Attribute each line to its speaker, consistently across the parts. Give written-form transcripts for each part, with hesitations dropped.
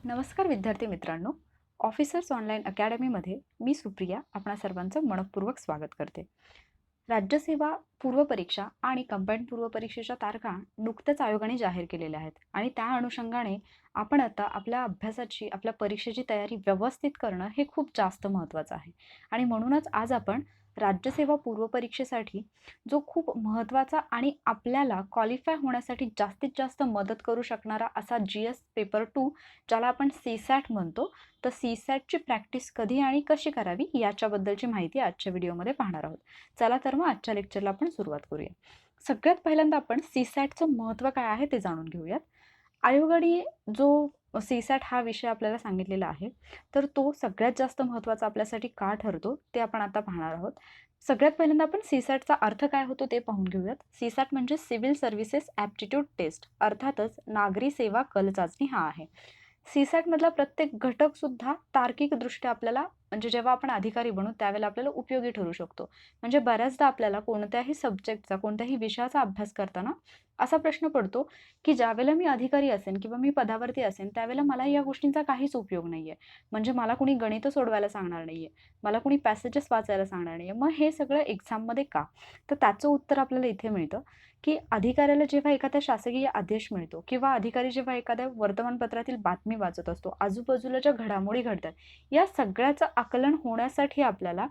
Speaker 1: नमस्कार विद्यार्थी मित्रांनो. ऑफिसर्स ऑनलाईन अकॅडमीमध्ये मी सुप्रिया आपणा सर्वांचं मनपूर्वक स्वागत करते. राज्यसेवा पूर्वपरीक्षा आणि कंबाईंड पूर्वपरीक्षेच्या तारखा नुकत्याच आयोगाने जाहीर केलेल्या आहेत आणि त्या अनुषंगाने आपण आता आपल्या अभ्यासाची, आपल्या परीक्षेची तयारी व्यवस्थित करणं हे खूप जास्त महत्त्वाचं आहे. आणि म्हणूनच आज आपण राज्यसेवा पूर्वपरीक्षेसाठी जो खूप महत्त्वाचा आणि आपल्याला क्वालिफाय होण्यासाठी जास्तीत जास्त मदत करू शकणारा असा GS पेपर 2, ज्याला आपण CSAT म्हणतो, तर CSATची प्रॅक्टिस कधी आणि कशी करावी याच्याबद्दलची माहिती आजच्या व्हिडिओमध्ये पाहणार आहोत. चला तर मग आजच्या लेक्चरला आपण सुरुवात करूया. सगळ्यात पहिल्यांदा आपण CSATचं महत्त्व काय आहे ते जाणून घेऊयात. आयोगाने जो CSAT हा विषय आपल्याला सांगितलेला आहे, तर तो सगळ्यात जास्त महत्त्वाचा आपल्यासाठी का ठरतो ते आपण आता पाहणार आहोत. सगळ्यात पहिल्यांदा आपण CSATचा अर्थ काय होतो ते पाहून घेऊयात. CSAT म्हणजे सिव्हिल सर्व्हिसेस ॲप्टिट्यूड टेस्ट, अर्थातच नागरी सेवा कल चाचणी हा आहे. CSAT मधला प्रत्येक घटक सुद्धा तार्किकदृष्ट्या आपल्याला, म्हणजे जेव्हा आपण अधिकारी बनू त्यावेळेला आपल्याला उपयोगी ठरू शकतो. म्हणजे बऱ्याचदा आपल्याला कोणत्याही सब्जेक्टचा, कोणत्याही विषयाचा अभ्यास करताना असा प्रश्न पडतो, की ज्यावेळेला मी अधिकारी असेन किंवा मी पदावरती असेन त्यावेळेला मला या गोष्टींचा काहीच उपयोग नाहीये. म्हणजे मला कुणी गणितं सोडवायला सांगणार नाहीये, मला कुणी पॅसेजेस वाचायला सांगणार नाहीये. मग हे सगळं एक्झाममध्ये का? तर त्याचं उत्तर आपल्याला इथे मिळतं, की अधिकाऱ्याला जेव्हा एखादा शासकीय आदेश मिळतो किंवा अधिकारी जेव्हा एखाद्या वर्तमानपत्रातील बातमी वाचत असतो, आजूबाजूला ज्या घडामोडी घडतात, या सगळ्याचं आकलन होण्यासाठी आपल्याला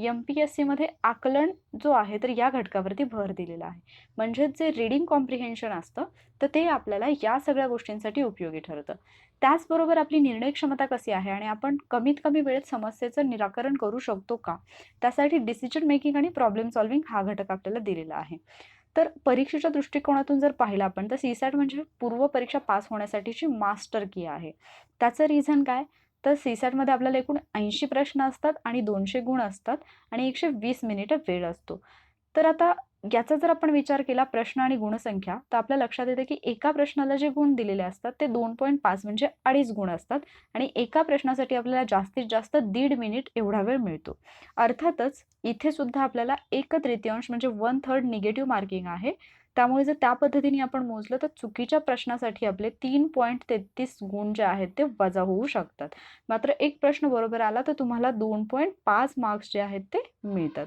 Speaker 1: MPSCमध्ये आकलन जो आहे तर या घटकावरती भर दिलेला आहे. म्हणजे जे रीडिंग कॉम्प्रिहेन्शन असतं, तर ते आपल्याला या सगळ्या गोष्टींसाठी उपयोगी ठरतं. त्याचबरोबर आपली निर्णय क्षमता कशी आहे आणि आपण कमीत कमी वेळेत समस्येचं निराकरण करू शकतो का, त्यासाठी डिसिजन मेकिंग आणि प्रॉब्लेम सॉल्व्हिंग हा घटक आपल्याला दिलेला आहे. तर परीक्षेच्या दृष्टिकोनातून जर पाहिलं आपण, तर CSAT म्हणजे पूर्व परीक्षा पास होण्यासाठीची मास्टर की आहे. त्याचं रिझन काय? तर CSATमध्ये आपल्याला एकूण 80 प्रश्न असतात आणि 200 गुण असतात आणि 120 मिनिटं वेळ असतो. तर आता याचा जर आपण विचार केला प्रश्न आणि गुणसंख्या, तर आपल्या लक्षात येते की एका प्रश्नाला जे गुण दिलेले असतात ते 2.5 म्हणजे 2.5 गुण असतात आणि एका प्रश्नासाठी आपल्याला जास्तीत जास्त 1.5 मिनिट एवढा वेळ मिळतो. अर्थातच इथे सुद्धा आपल्याला 1/3 म्हणजे 1/3 निगेटिव्ह मार्किंग आहे. त्यामुळे जर त्या पद्धतीने आपण मोजलं तर चुकीच्या प्रश्नासाठी आपले 3.33 गुण जे आहेत ते वजा होऊ शकतात. मात्र एक प्रश्न बरोबर आला तर तुम्हाला 2.5 मार्क्स जे आहेत ते मिळतात.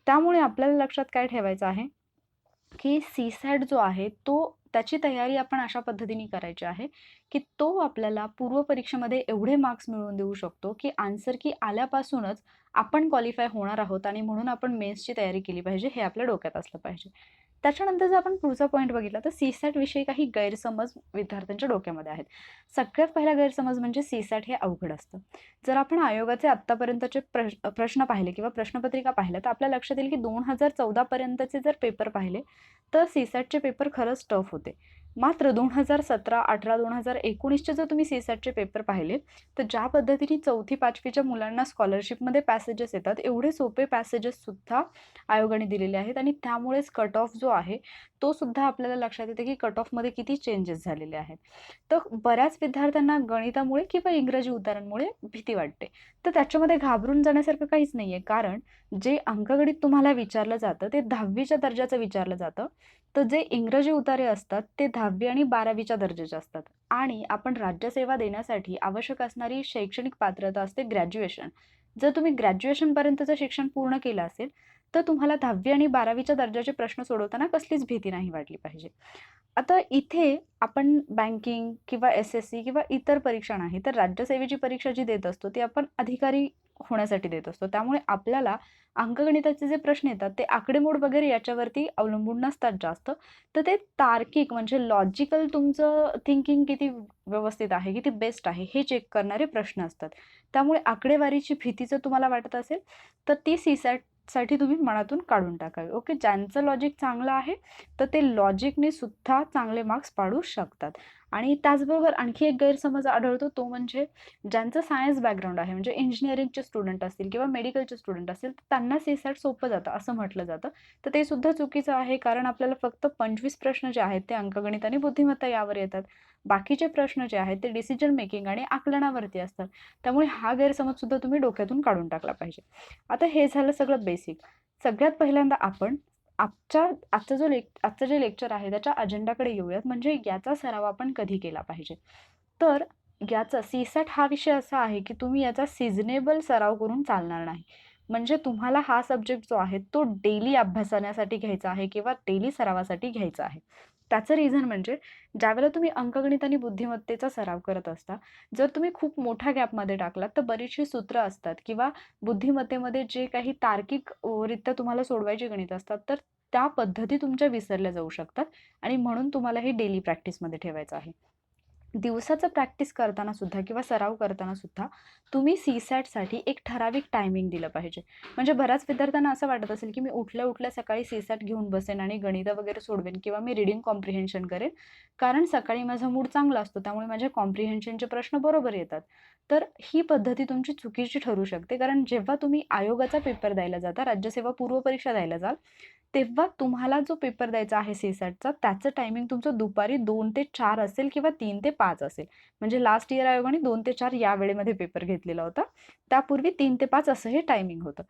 Speaker 1: त्यामुळे आपल्याला लक्षात काय ठेवायचं आहे, की CSAT जो आहे तो त्याची तयारी आपण अशा पद्धतीने करायची आहे, की तो आपल्याला पूर्वपरीक्षेमध्ये एवढे मार्क्स मिळवून देऊ शकतो, की आन्सर की आल्यापासूनच आपण क्वालिफाय होणार आहोत आणि म्हणून आपण मेन्सची तयारी केली पाहिजे, हे आपल्या डोक्यात असलं पाहिजे. त्याच्यानंतर जर आपण पुढचा पॉईंट बघितला तर CSAT विषयी काही गैरसमज विद्यार्थ्यांच्या डोक्यामध्ये आहेत. सगळ्यात पहिला गैरसमज म्हणजे CSAT हे अवघड असतं. जर आपण आयोगाचे आत्तापर्यंतचे प्रश्न पाहिले किंवा प्रश्नपत्रिका पाहिल्या तर आपल्या लक्षात येईल की 2014 पर्यंतचे जर पेपर पाहिले तर CSATचे पेपर खरंच टफ होते. मात्र 2017, 18, 2019चे जर तुम्ही CSATचे पेपर पाहिले तर ज्या पद्धतीने 4थी-5वीच्या मुलांना स्कॉलरशिपमध्ये पॅसेजेस येतात, एवढे सोपे पॅसेजेस सुद्धा आयोगाने दिलेले आहेत आणि त्यामुळेच कट ऑफ जो आहे तो सुद्धा आपल्याला लक्षात येते की कट ऑफमध्ये किती चेंजेस झालेले आहेत. तर बऱ्याच विद्यार्थ्यांना गणितामुळे किंवा इंग्रजी उतारांमुळे भीती वाटते. तर त्याच्यामध्ये घाबरून जाण्यासारखं काहीच नाहीये, कारण जे अंकगणित तुम्हाला विचारलं जातं ते 10वीच्या दर्जाचं विचारलं जातं. तर जे इंग्रजी उतारे असतात ते 10वी आणि 12वीच्या दर्जाचे असतात आणि आपण राज्यसेवा देण्यासाठी आवश्यक असणारी शैक्षणिक पात्रता असते ग्रॅज्युएशन. जर तुम्ही ग्रॅज्युएशनपर्यंतचं शिक्षण पूर्ण केलं असेल तर तुम्हाला 10वी आणि 12वीच्या दर्जाचे प्रश्न सोडवताना कसलीच भीती नाही वाटली पाहिजे. आता इथे आपण बँकिंग किंवा SSC किंवा इतर परीक्षा नाही तर राज्यसेवेची परीक्षा जी देत असतो ती आपण अधिकारी होण्यासाठी देत असतो. त्यामुळे आपल्याला अंकगणिताचे जे प्रश्न येतात ते आकडेमोड वगैरे याच्यावरती अवलंबून नसतात जास्त. तर ते तार्किक म्हणजे लॉजिकल तुमचं थिंकिंग किती व्यवस्थित आहे, किती बेस्ट आहे हे चेक करणारे प्रश्न असतात. त्यामुळे आकडेवारीची भीती जर तुम्हाला वाटत असेल तर ती CSATसाठी तुम्ही मनातून काढून टाकावी. ओके. ज्यांचं लॉजिक चांगलं आहे तर ते लॉजिकने सुद्धा चांगले मार्क्स पाडू शकतात. आणि त्याचबरोबर आणखी एक गैरसमज आढळतो तो म्हणजे ज्यांचं सायन्स बॅकग्राऊंड आहे, म्हणजे इंजिनिअरिंगचे स्टुडंट असतील किंवा मेडिकलचे स्टुडंट असतील तर त्यांना CSAT सोपं जातं असं म्हटलं जातं. तर ते सुद्धा चुकीचं आहे, कारण आपल्याला फक्त 25 प्रश्न जे आहेत ते अंकगणित आणि बुद्धिमत्ता यावर येतात. बाकीचे प्रश्न जे आहेत ते डिसिजन मेकिंग आणि आकलनावरती असतात. त्यामुळे हा गैरसमज सुद्धा तुम्ही डोक्यातून काढून टाकला पाहिजे. आता हे झालं सगळं बेसिक. सगळ्यात पहिल्यांदा आपण आजचं जे लेक्चर आहे त्याच्या अजेंडाकडे येऊयात, म्हणजे याचा सराव आपण कधी केला पाहिजे. तर याचा सी-सॅट हा विषय असा आहे, की तुम्ही याचा सीझनेबल सराव करून चालणार नाही. म्हणजे तुम्हाला हा सब्जेक्ट जो आहे तो डेली अभ्यासण्यासाठी घ्यायचा आहे किंवा डेली सरावासाठी घ्यायचा आहे. त्याचं रिझन म्हणजे ज्यावेळेला तुम्ही अंकगणित आणि बुद्धिमत्तेचा सराव करत असता, जर तुम्ही खूप मोठ्या गॅपमध्ये टाकलात, तर बरीचशी सूत्र असतात किंवा बुद्धिमत्तेमध्ये जे काही तार्किक रित्या तुम्हाला सोडवायची गणितं असतात, तर त्या पद्धती तुमच्या विसरल्या जाऊ शकतात आणि म्हणून तुम्हाला हे डेली प्रॅक्टिसमध्ये ठेवायचं आहे. दिवसाचं प्रॅक्टिस करताना सुद्धा किंवा सराव करताना सुद्धा तुम्ही सी-सॅटसाठी एक ठराविक टायमिंग दिलं पाहिजे. म्हणजे बऱ्याच विद्यार्थ्यांना असं वाटत असेल, की मी उठल्या-उठल्या सकाळी सी-सॅट घेऊन बसेन आणि गणितं वगैरे सोडवेन किंवा मी रीडिंग कॉम्प्रिहेन्शन करेन. कारण सकाळी माझा मूड चांगला असतो, त्यामुळे माझे कॉम्प्रिहेन्शनचे प्रश्न बरोबर येतात. तर ही पद्धती तुमची चुकीची ठरू शकते. कारण जेव्हा तुम्ही आयोगाचा पेपर द्यायला जाता, राज्यसेवा पूर्व परीक्षा द्यायला जाल, तेव्हा तुम्हाला जो पेपर द्यायचा आहे सी-सॅटचा त्याचं टायमिंग तुमचं दुपारी 2 ते 4 असेल किंवा 3 ते 5 असेल. म्हणजे लास्ट इयर आयोगाने 2 ते 4 या वेळेमध्ये पेपर घेतलेला होता. त्यापूर्वी 3 ते 5 असं हे टायमिंग होतं.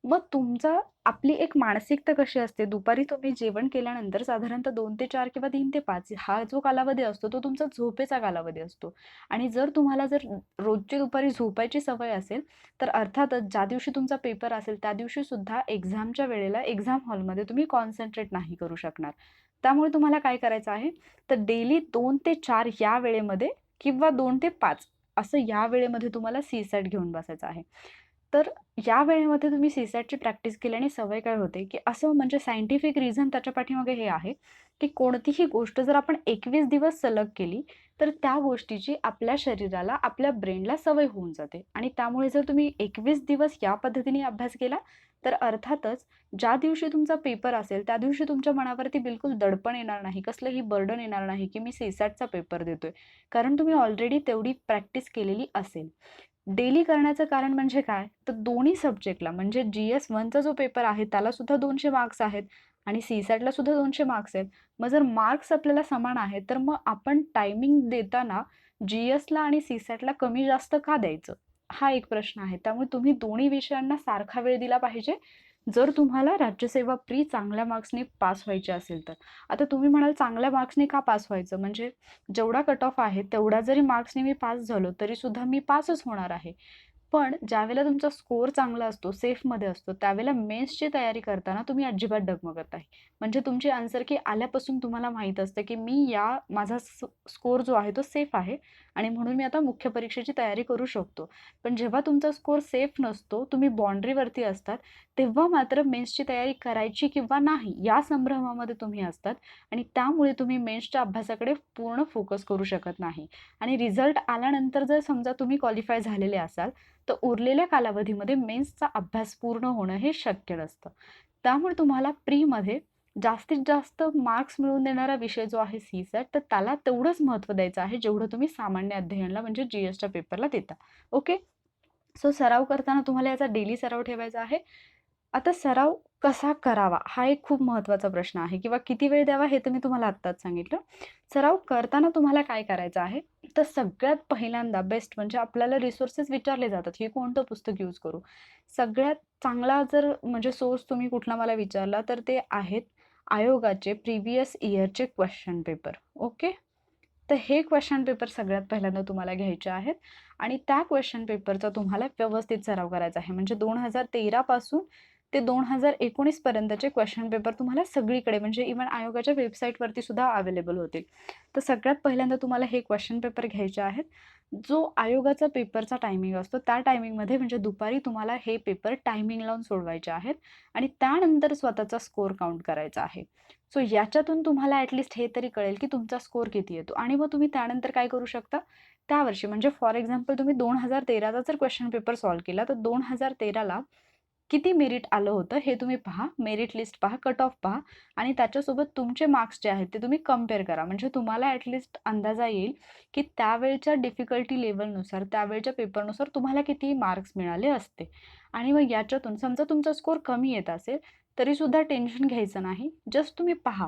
Speaker 1: मग आपली एक मानसिकता कशी असते, दुपारी तुम्ही जेवण केल्यानंतर साधारणतः 2 ते 4 किंवा 3 ते 5 हा जो कालावधी असतो, तो तुमचा झोपेचा कालावधी असतो. आणि जर तुम्हाला रोजची दुपारी झोपायची सवय असेल, तर अर्थातच ज्या दिवशी तुमचा पेपर असेल, त्या दिवशी सुद्धा एक्झामच्या वेळेला एक्झाम हॉलमध्ये तुम्ही कॉन्सन्ट्रेट नाही करू शकणार. त्यामुळे तुम्हाला काय करायचं आहे, तर डेली 2 ते 4 या वेळेमध्ये किंवा 2 ते 5 असं या वेळेमध्ये तुम्हाला सी-सॅट घेऊन बसायचं आहे. तर या वेळेमध्ये तुम्ही सी-सॅटची प्रॅक्टिस केल्याने सवय काय होते, की असं म्हणजे सायंटिफिक रिझन त्याच्या पाठीमागे हे आहे, की कोणतीही गोष्ट जर आपण 21 दिवस सलग केली, तर त्या गोष्टीची आपल्या शरीराला, आपल्या ब्रेनला सवय होऊन जाते आणि त्यामुळे जर तुम्ही 21 दिवस या पद्धतीने अभ्यास केला, तर अर्थातच ज्या दिवशी तुमचा पेपर असेल, त्या दिवशी तुमच्या मनावरती बिलकुल दडपण येणार नाही, कसलंही बर्डन येणार नाही, की मी सी-सॅटचा पेपर देतोय. कारण तुम्ही ऑलरेडी तेवढी प्रॅक्टिस केलेली असेल. डेली करण्याचं कारण म्हणजे काय? तर दोन्ही सब्जेक्टला म्हणजे GS-1चा जो पेपर आहे त्याला सुद्धा 200 मार्क्स आहेत आणि सी-सॅटला सुद्धा 200 मार्क्स आहेत. मग जर मार्क्स आपल्याला समान आहेत, तर मग आपण टायमिंग देताना GSला आणि सी-सॅटला कमी जास्त का द्यायचं? हा एक प्रश्न आहे. त्यामुळे तुम्ही दोन्ही विषयांना सारखा वेळ दिला पाहिजे, जर तुम्हाला राज्यसेवा प्री चांगल्या मार्क्सने पास व्हायचे असेल तर. आता तुम्ही म्हणाल चांगल्या मार्क्सने का पास व्हायचं? म्हणजे जेवढा कट ऑफ आहे तेवढा जरी मार्क्सने मी पास झालो, तरीसुद्धा मी पासच होणार आहे. पण ज्यावेळेला तुमचा स्कोर चांगला असतो, सेफमध्ये असतो, त्यावेळेला मेन्सची तयारी करताना तुम्ही अजिबात डगमगत नाही. म्हणजे तुमची आन्सर की आल्यापासून तुम्हाला माहीत असतं, की माझा स्कोर जो आहे तो सेफ आहे आणि म्हणून मी आता मुख्य परीक्षेची तयारी करू शकतो. पण जेव्हा तुमचा स्कोर सेफ नसतो, तुम्ही बाउंडरीवरती असतात, तेव्हा मात्र मेन्सची तयारी करायची किंवा नाही या संभ्रमामध्ये तुम्ही असतात आणि त्यामुळे तुम्ही मेन्सच्या अभ्यासाकडे पूर्ण फोकस करू शकत नाही. आणि रिझल्ट आल्यानंतर जर समजा तुम्ही क्वालिफाय झालेले असाल, तर उरलेल्या कालावधीमध्ये मेन्सचा अभ्यास पूर्ण होणं हे शक्य नसतं. त्यामुळे तुम्हाला प्रीमध्ये जास्तीत जास्त मार्क्स मिळवून देणारा विषय जो आहे सी-सॅट, तर त्याला तेवढंच महत्त्व द्यायचं आहे, जेवढं तुम्ही सामान्य अध्ययनाला म्हणजे GSच्या पेपरला देता. ओके? सो सराव करताना तुम्हाला याचा डेली सराव ठेवायचा आहे. आता सराव कसा करावा? हा एक खूप महत्त्वाचा प्रश्न आहे किंवा किती वेळ द्यावा हे तर मी तुम्हाला आत्ताच सांगितलं. सराव करताना तुम्हाला काय करायचं आहे? तर सगळ्यात पहिल्यांदा बेस्ट म्हणजे आपल्याला रिसोर्सेस विचारले जातात, हे कोणतं पुस्तक यूज करू? सगळ्यात चांगला जर म्हणजे सोर्स तुम्ही कुठला मला विचारला तर ते आहेत आयोगाचे प्रिव्हियस इयरचे क्वेश्चन पेपर. ओके? तर हे क्वेश्चन पेपर सगळ्यात पहिल्यांदा तुम्हाला घ्यायचे आहेत आणि त्या क्वेश्चन पेपरचा तुम्हाला व्यवस्थित सराव करायचा आहे. म्हणजे 2013 पासून ते 2019 पर्यंतचे क्वेश्चन पेपर तुम्हाला सगळीकडे म्हणजे इव्हन आयोगाच्या वेबसाईटवरती सुद्धा अवेलेबल होतील. तर सगळ्यात पहिल्यांदा तुम्हाला हे क्वेश्चन पेपर घ्यायचे आहेत. जो आयोगाचा पेपरचा टायमिंग असतो त्या टायमिंगमध्ये म्हणजे दुपारी तुम्हाला हे पेपर टायमिंग लावून सोडवायचे आहेत आणि त्यानंतर स्वतःचा स्कोर काउंट करायचा आहे. सो याच्यातून तुम्हाला ॲटलीस्ट हे तरी कळेल की तुमचा स्कोर किती येतो आणि मग तुम्ही त्यानंतर काय करू शकता, त्यावर्षी म्हणजे फॉर एक्झाम्पल तुम्ही 2013चा जर क्वेश्चन पेपर सॉल्व्ह केला, तर 2013ला किती मेरिट आलं होतं हे तुम्ही पहा, मेरिट लिस्ट पहा, कट ऑफ पहा आणि त्याच्यासोबत तुमचे मार्क्स जे आहेत ते तुम्ही कंपेअर करा. म्हणजे तुम्हाला ॲटलीस्ट अंदाजा येईल की त्यावेळच्या डिफिकल्टी लेव्हलनुसार, त्यावेळच्या पेपरनुसार तुम्हाला किती मार्क्स मिळाले असते. आणि मग याच्यातून समजा तुमचा स्कोर कमी येत असेल, तरीसुद्धा टेन्शन घ्यायचं नाही. जस्ट तुम्ही पहा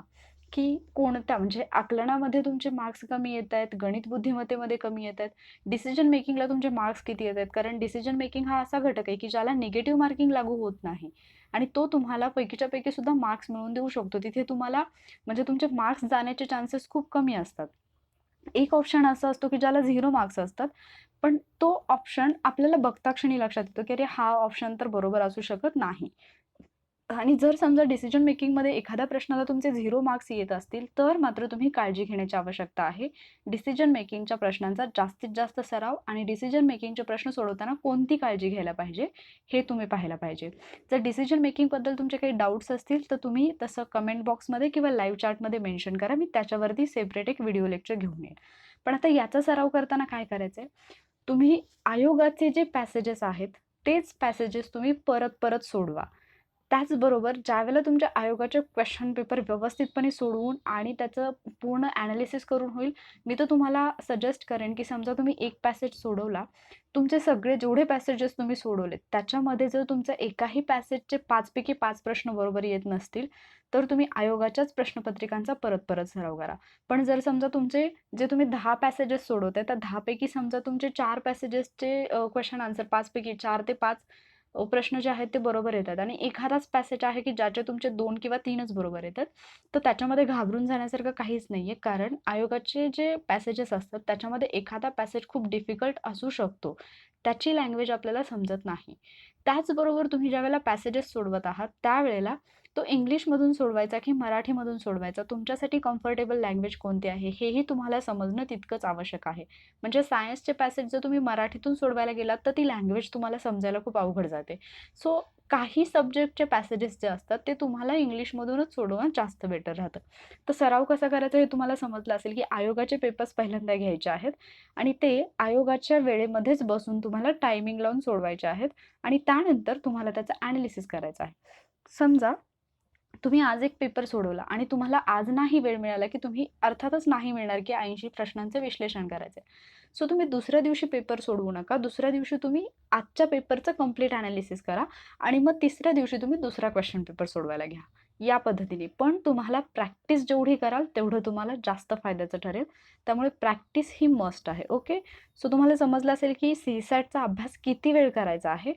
Speaker 1: की कोणत्या म्हणजे आकलनामध्ये तुमचे मार्क्स कमी येतायत, गणित बुद्धिमत्तेमध्ये कमी येतायत, डिसिजन मेकिंगला तुमचे मार्क्स किती येत आहेत. कारण डिसिजन मेकिंग हा असा घटक आहे की ज्याला निगेटिव्ह मार्किंग लागू होत नाही आणि तो तुम्हाला पैकीच्या पैकी सुद्धा मार्क्स मिळवून देऊ शकतो. तिथे तुम्हाला म्हणजे तुमचे मार्क्स जाण्याचे चान्सेस खूप कमी असतात. एक ऑप्शन असा असतो की ज्याला 0 मार्क्स असतात. पण तो ऑप्शन आपल्याला बघता क्षणी लक्षात येतो, की अरे हा ऑप्शन तर बरोबर असू शकत नाही. आणि जर समजा डिसिजन मेकिंगमध्ये एखाद्या प्रश्नाला तुमचे 0 मार्क्स येत असतील, तर मात्र तुम्ही काळजी घेण्याची आवश्यकता आहे. डिसिजन मेकिंगच्या प्रश्नांचा जास्तीत जास्त सराव आणि डिसिजन मेकिंगचे प्रश्न सोडवताना कोणती काळजी घ्यायला पाहिजे, हे तुम्ही पाहायला पाहिजे. जर डिसिजन मेकिंगबद्दल तुमचे काही डाउट्स असतील, तर तुम्ही तसं कमेंट बॉक्समध्ये किंवा लाईव्ह चॅटमध्ये मेन्शन करा. मी त्याच्यावरती सेपरेट एक व्हिडिओ लेक्चर घेऊन येईन. पण आता याचा सराव करताना काय करायचंय, तुम्ही आयोगाचे जे पॅसेजेस आहेत, तेच पॅसेजेस तुम्ही परत-परत सोडवा. त्याचबरोबर ज्यावेळेला तुमच्या आयोगाचे क्वेश्चन पेपर व्यवस्थितपणे सोडवून आणि त्याचं पूर्ण ॲनालिसिस करून होईल, मी तर तुम्हाला सजेस्ट करेन, की समजा तुम्ही एक पॅसेज सोडवला, तुमचे सगळे जेवढे पॅसेजेस तुम्ही सोडवलेत, त्याच्यामध्ये जर तुमचं एकाही पॅसेजचे 5 पैकी 5 प्रश्न बरोबर येत नसतील, तर तुम्ही आयोगाच्याच प्रश्नपत्रिकांचा परत-परत सराव करा. पण जर समजा तुमचे जे तुम्ही 10 पॅसेजेस सोडवताय, त्या 10 पैकी समजा तुमचे 4 पॅसेजेसचे क्वेशन आन्सर 5 पैकी 4 ते 5 प्रश्न जे आहेत ते बरोबर येतात आणि एखादाच पॅसेज आहे की ज्याचे तुमचे 2 किंवा 3च बरोबर येतात. तर त्याच्यामध्ये घाबरून जाण्यासारखं काहीच नाहीये. कारण आयोगाचे जे पॅसेजेस असतात त्याच्यामध्ये एखादा पॅसेज खूप डिफिकल्ट असू शकतो. त्याची लँग्वेज आपल्याला समजत नाही. त्याचबरोबर तुम्ही ज्यावेळेला पॅसेजेस सोडवत आहात, त्यावेळेला तो इंग्लिशमधून सोडवायचा की मराठीमधून सोडवायचा, तुमच्यासाठी कम्फर्टेबल लँग्वेज कोणती आहे, हेही तुम्हाला समजणं तितकंच आवश्यक आहे. म्हणजे सायन्सचे पॅसेज जर तुम्ही मराठीतून सोडवायला गेलात, तर ती लँग्वेज तुम्हाला समजायला खूप अवघड जाते. सो काही सब्जेक्टचे पॅसेजेस जे असतात, ते तुम्हाला इंग्लिशमधूनच सोडवणं जास्त बेटर राहतं. तर सराव कसा करायचा हे तुम्हाला समजलं असेल, की आयोगाचे पेपर्स पहिल्यांदा घ्यायचे आहेत आणि ते आयोगाच्या वेळेमध्येच बसून तुम्हाला टायमिंग लावून सोडवायचे आहेत आणि त्यानंतर तुम्हाला त्याचं ॲनालिसिस करायचं आहे. समजा तुम्ही आज एक पेपर सोडवला आणि तुम्हाला आज नाही वेळ मिळाला, की तुम्ही अर्थातच नाही मिळणार, की 80 प्रश्नांचं विश्लेषण करायचं आहे. सो तुम्ही दुसऱ्या दिवशी पेपर सोडवू नका. दुसऱ्या दिवशी तुम्ही आजच्या पेपरचं कंप्लीट एनालिसिस करा आणि मग तिसऱ्या दिवशी तुम्ही दुसरा क्वेश्चन पेपर सोडवायला घ्या. या पद्धतीने. पण तुम्हाला प्रॅक्टिस जेवढी कराल, तेवढं तुम्हाला जास्त फायद्याचं ठरेल. त्यामुळे प्रॅक्टिस ही मस्ट आहे. ओके. सो तुम्हाला समजलं असेल, की सी-सॅटचा अभ्यास किती वेळ करायचा आहे,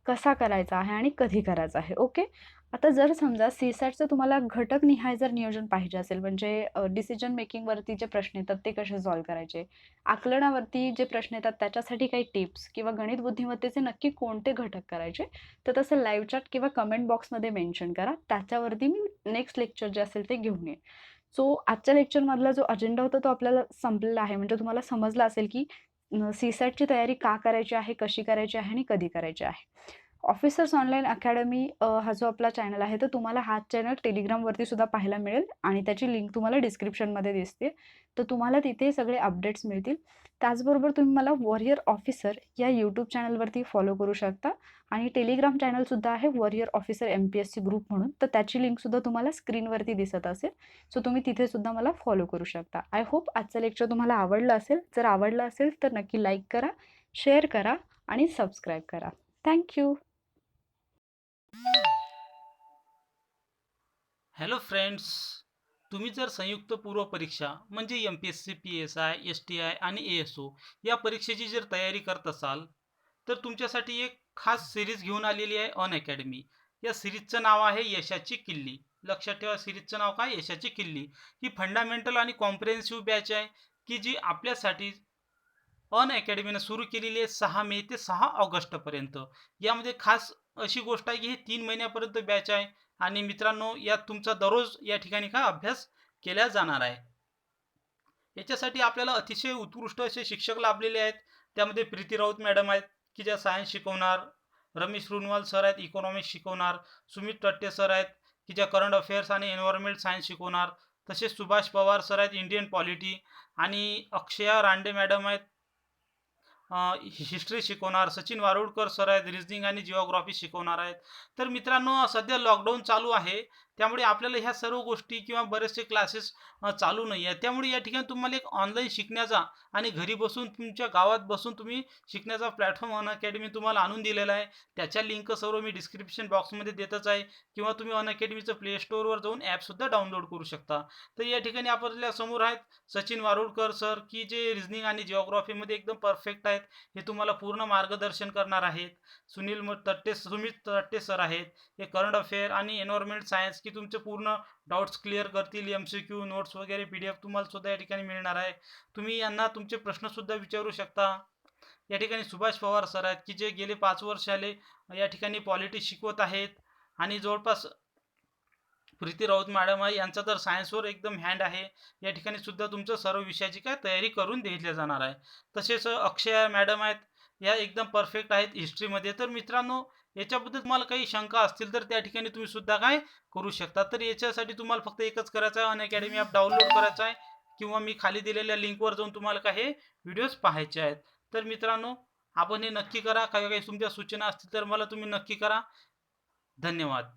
Speaker 1: कसा करायचा आहे आणि कधी करायचा आहे. ओके. आता जर समजा सी-सॅटचं तुम्हाला घटकनिहाय जर नियोजन पाहिजे असेल, म्हणजे डिसिजन मेकिंगवरती जे प्रश्न येतात ते कसे सॉल्व्ह करायचे, आकलनावरती जे प्रश्न येतात त्याच्यासाठी काही टिप्स किंवा गणित बुद्धिमत्तेचे नक्की कोणते घटक करायचे, तर तसं लाईव्ह चॅट किंवा कमेंट बॉक्समध्ये मेन्शन करा. त्याच्यावरती मी नेक्स्ट लेक्चर जे असेल ते घेऊन येईन. सो आजच्या लेक्चरमधला जो अजेंडा होता तो आपल्याला संपलेला आहे. म्हणजे तुम्हाला समजलं असेल की सी-सॅटची तयारी का करायची आहे, कशी करायची आहे आणि कधी करायची आहे. ऑफिसर्स ऑनलाईन अकॅडमी हा जो आपला चॅनल आहे, तर तुम्हाला हा चॅनल टेलिग्रामवरती सुद्धा पाहायला मिळेल आणि त्याची लिंक तुम्हाला डिस्क्रिप्शनमध्ये दिसते. तर तुम्हाला तिथे सगळे अपडेट्स मिळतील. त्याचबरोबर तुम्ही मला वॉरियर ऑफिसर या यूट्यूब चॅनलवरती फॉलो करू शकता आणि टेलिग्राम चॅनलसुद्धा आहे वॉरियर ऑफिसर MPSC ग्रुप म्हणून. तर त्याची लिंकसुद्धा तुम्हाला स्क्रीनवरती दिसत असेल. सो तुम्ही तिथे सुद्धा मला फॉलो करू शकता. आय होप आजचं लेक्चर तुम्हाला आवडलं असेल. जर आवडलं असेल तर नक्की लाईक करा, शेअर करा आणि सबस्क्राईब करा. Thank you.
Speaker 2: हॅलो फ्रेंड्स, तुम्ही जर संयुक्त पूर्व परीक्षा म्हणजे MPSC, PSI, STI आणि ASO या परीक्षेची जर तयारी करत असाल, तर तुमच्यासाठी एक खास सिरीज घेऊन आलेली आहे ऑन अकॅडमी. या सिरीजचं नाव आहे यशाची किल्ली. लक्षात ठेवा, सिरीजचं नाव काय? यशाची किल्ली. ही फंडामेंटल आणि कॉम्प्रिहेन्सिव्ह बॅच आहे की जी आपल्यासाठी ऑन अकॅडमीनं सुरू केलेली आहे 6 मे ते 6 ऑगस्टपर्यंत. यामध्ये खास अशी गोष्ट आहे की ही 3 महिन्यापर्यंत बॅच आहे आणि मित्रांनो, यात तुमचा दररोज या ठिकाणी काय अभ्यास केला जाणार आहे. याच्यासाठी आपल्याला अतिशय उत्कृष्ट असे शिक्षक लाभलेले आहेत. त्यामध्ये प्रीती राऊत मॅडम आहेत की ज्या सायन्स शिकवणार, रमेश रुनवाल सर आहेत इकॉनॉमिक्स शिकवणार, सुमित टट्टे सर आहेत की ज्या करंट अफेअर्स आणि एन्व्हायरमेंट सायन्स शिकवणार, तसेच सुभाष पवार सर आहेत इंडियन पॉलिटी आणि अक्षया रांडे मॅडम आहेत हिस्ट्री शिकवणार, सचिन वारुळकर सर आहेत रिजनिंग आणि जिओग्राफी शिकवणार आहेत. तर मित्रांनो, सध्या लॉकडाऊन चालू आहे, त्यामुळे आपल्याला ह्या सर्व गोष्टी किंवा बरेचसे क्लासेस चालू नाही आहेत. त्यामुळे या ठिकाणी तुम्हाला एक ऑनलाईन शिकण्याचा आणि घरी बसून तुमच्या गावात बसून तुम्ही शिकण्याचा प्लॅटफॉर्म ऑन अकॅडमी तुम्हाला आणून दिलेला आहे. त्याच्या लिंक सर्व मी डिस्क्रिप्शन बॉक्समध्ये देतच आहे किंवा तुम्ही ऑन अकॅडमीचं प्ले स्टोअरवर जाऊन ॲपसुद्धा डाउनलोड करू शकता. तर या ठिकाणी आपल्या समोर आहेत सचिन वारुळकर सर की जे रिजनिंग आणि जिओग्राफीमध्ये एकदम परफेक्ट आहेत. हे तुम्हाला पूर्ण मार्गदर्शन करणार आहेत. सुमित तट्टे सर आहेत, हे करंट अफेअर आणि एन्व्हायरमेंट सायन्स की तुमचे पूर्ण डाउट्स क्लिअर करतील. MCQ, नोट्स वगैरे PDF तुम्हाला सुद्धा या ठिकाणी मिळणार आहे. तुम्ही यांना तुमचे प्रश्न सुद्धा विचारू शकता. या ठिकाणी सुभाष पवार सर आहेत, की जे गेले 5 वर्ष आले या ठिकाणी पॉलिटी शिकवत आहेत आणि जवळपास प्रीती राऊत मॅडम आहे, यांचा तर सायन्सवर एकदम हँड आहे. या ठिकाणी सुद्धा तुमचं सर्व विषयाची काय तयारी करून दिल्या जाणार आहे. तसेच अक्षया मॅडम आहेत, या एकदम परफेक्ट आहेत हिस्ट्रीमध्ये. तर मित्रांनो, याच्याबद्दल तुम्हाला काही शंका असतील तर त्या ठिकाणी तुम्ही सुद्धा काय करू शकता. तर याच्यासाठी तुम्हाला फक्त एकच करायचं आहे, अनअकॅडमी ॲप डाउनलोड करायचं आहे किंवा मी खाली दिलेल्या लिंकवर जाऊन तुम्हाला काय हे व्हिडिओज पाहायचे आहेत. तर मित्रांनो, आपण हे नक्की करा. काही काही तुमच्या सूचना असतील तर मला तुम्ही नक्की करा. धन्यवाद.